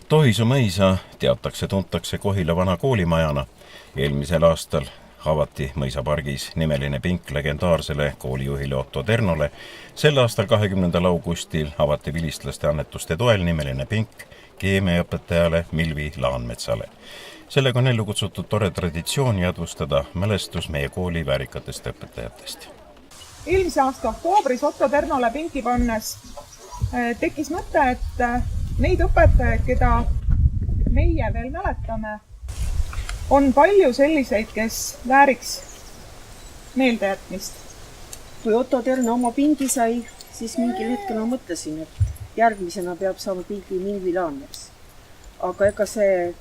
Tohisu mõisa tuntakse Kohila vana koolimajana. Eelmisel aastal avati mõisapargis nimeline pink legendaarsele koolijuhile Otto Ternole. Sel aastal 20. augustil avati vilistlaste annetuste toel nimeline pink keemiaõpetajale Milvi Laanmetsale. Sellega on ellu kutsutud tore traditsioon jadvustada mälestus meie kooli väärikatest õpetajatest. Eelmise aasta oktoobris Otto Ternole pinki pannes tekkis mõte, et neid õpetajaid, keda meie veel mäletame, on palju selliseid, kes vääriks meeldejätmist. Kui Otto Terno oma pingi sai, siis mingil hetkel ma mõtlesin, et järgmisena peab saama pingi Milvi Laanmets. Aga ega see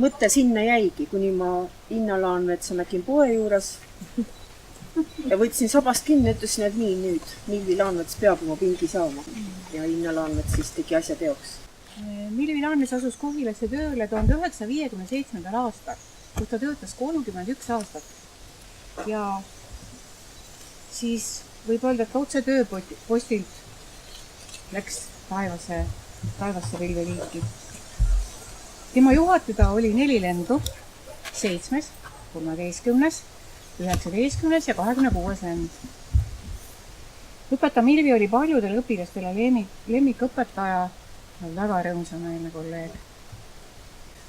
mõte sinna jäigi, kuni ma Inna Laanmetsa nägin poe juures ja võtsin sabast kinni, ütlesin, et nii nüüd Milvi Laanmets peab oma pingi saama. Ja Inna Laanmets siis tegi asja teoks. Milvi Laanmets asus Kohilasse tööle 1957. aastal, kus ta töötas 31 aastat. Ja siis võib öelda, et otse tööpostilt läks taevasse pilveliiki. Tema juhatada oli 4 lendu, 7, 13, 19 ja 26 lend. Õpetaja Milvi oli paljudele õpilastele lemmikõpetaja ja väga rõõmsameelne kolleeg.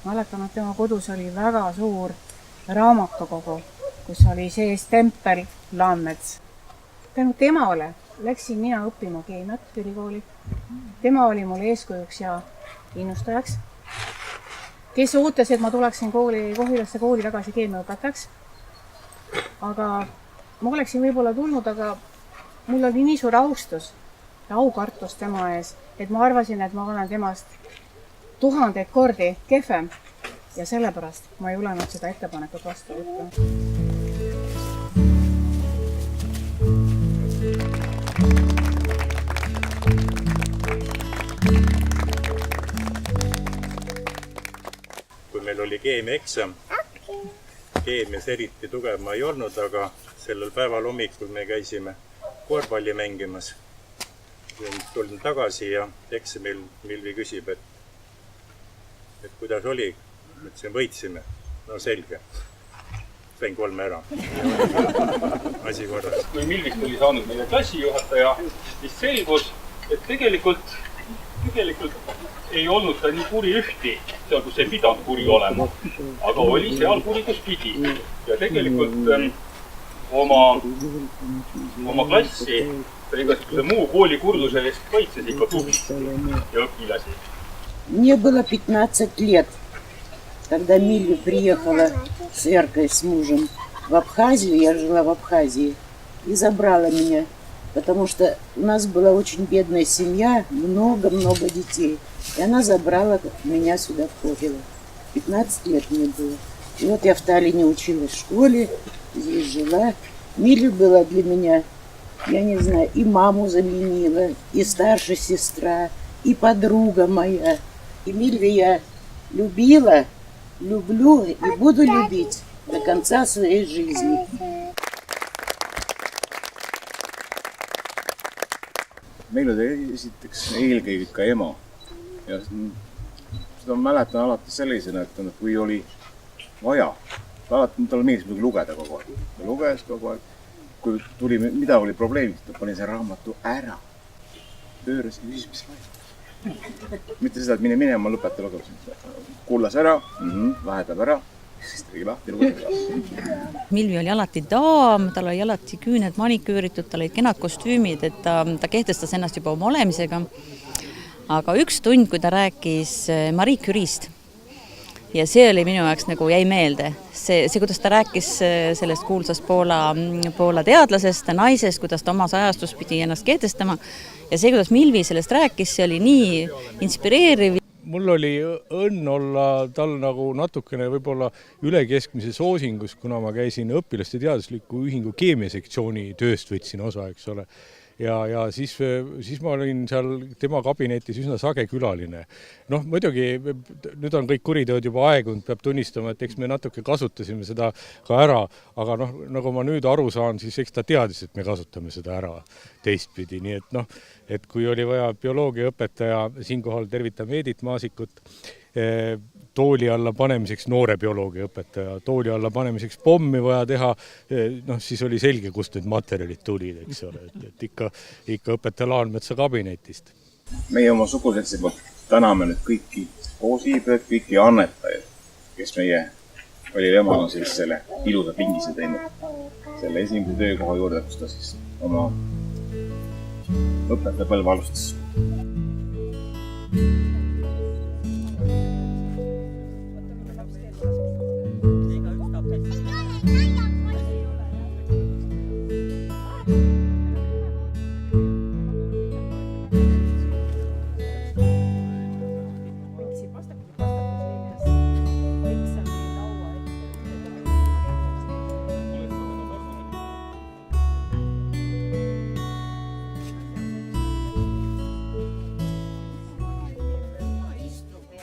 Mäletan, et tema kodus oli väga suur raamatukogu, kus oli sees tempel Laanmets. Tänu temale läksin mina õppima keemiat ülikooli. Tema oli mul eeskujuks ja innustajaks, kes ootas, et ma tuleksin Kohilasse kooli tagasi keemiaõpetajaks. Aga ma oleksin võib-olla tulnud, aga mul oli nii suur austus ja aukartus tema ees, et ma arvasin, et ma olen temast 1000 kordi kehvem ja sellepärast ma ei julenud seda ettepanekut vastu võtta. Kui meil oli keemiaeksam, keemias eriti tugev ma ei olnud, aga sellel päeval hommikul me käisime korvpalli mängimas. Tulin tagasi ja eksamil Milvi küsib, et kuidas oli. Mõtlesin, võitsime. No selge. Sain 3 ära. Asi korras. Kui Milvist oli saanud meie klassijuhataja, siis selgus, et tegelikult ei olnud ta nii kuri ühti, seal kus ei pidanud kuri olema. Aga oli seal kuri, kus pidi. Ja tegelikult oma klassi igasuguse muu koolikursuse eest kaitses ikka tublisti ja õpilasi. Мне было 15 лет, когда Милви приехала с Эркой, с мужем, в Абхазию. Я жила в Абхазии. И забрала меня, потому что у нас была очень бедная семья, много-много детей. И она забрала меня сюда в Kohila. 15 лет мне было. И вот я в Таллине училась в школе, здесь жила. Милви была для меня, я не знаю, и маму заменила, и старшая сестра, и подруга моя. И Milvi я любила, люблю и буду любить до конца своей жизни. Meil oli esiteks eelkõige ikka ema. Ja seda mäletan alati sellisena, et kui oli vaja, alati talle meeldis lugeda kogu aeg. Ta luges kogu aeg. Kui tuli, mida oli probleemid, ta pani see raamatu ära. Pööras ja küsis, mis vaja. Mitte seda, et mine, ma lõpetan lugesin. Kullas ära, vahetab ära, siis tegi lahti lugeda. Milvi oli alati daam, tal oli alati küüned maniküüritud, tal olid kenad kostüümid, et ta kehtestas ennast juba oma olemisega. Aga üks tund, kui ta rääkis Marie Curie'st, ja see oli minu jaoks nagu jäi meelde. See, kuidas ta rääkis sellest kuulsast Poola teadlasest, naisest, kuidas ta oma ajastus pidi ennast kehtestama. Ja see, kuidas Milvi sellest rääkis, see oli nii inspireeriv. Mul oli õnn olla tal nagu natukene võib-olla ülekeskmise soosingus, kuna ma käisin õpilaste teadusliku ühingu keemiasektsiooni tööst võtsin osa, eks ole. ja siis ma olin seal tema kabinetis üsna sage külaline. Noh, muidugi nüüd on kõik kuriteod juba aegunud, peab tunnistama, et eks me natuke kasutasime seda ka ära, aga noh, nagu ma nüüd aru saan, siis eks ta teadis, et me kasutame seda ära teistpidi, nii et noh, et kui oli vaja bioloogiaõpetaja, siinkohal tervitame Edith Maasikut, tooli alla panemiseks noore bioloogiaõpetaja, tooli alla panemiseks pommi vaja teha, noh, siis oli selge, kust need materjalid tulid, eks ole, et ikka õpetaja Laanmetsa kabinetist. Meie oma suguseltsi poolt täname nüüd kõiki koosviibijad, kõiki annetajaid, kes meie oli emana siis selle ilusa pingise teinud selle esimese töökoha juurde, kus ta siis oma õpetaja põlve alustas.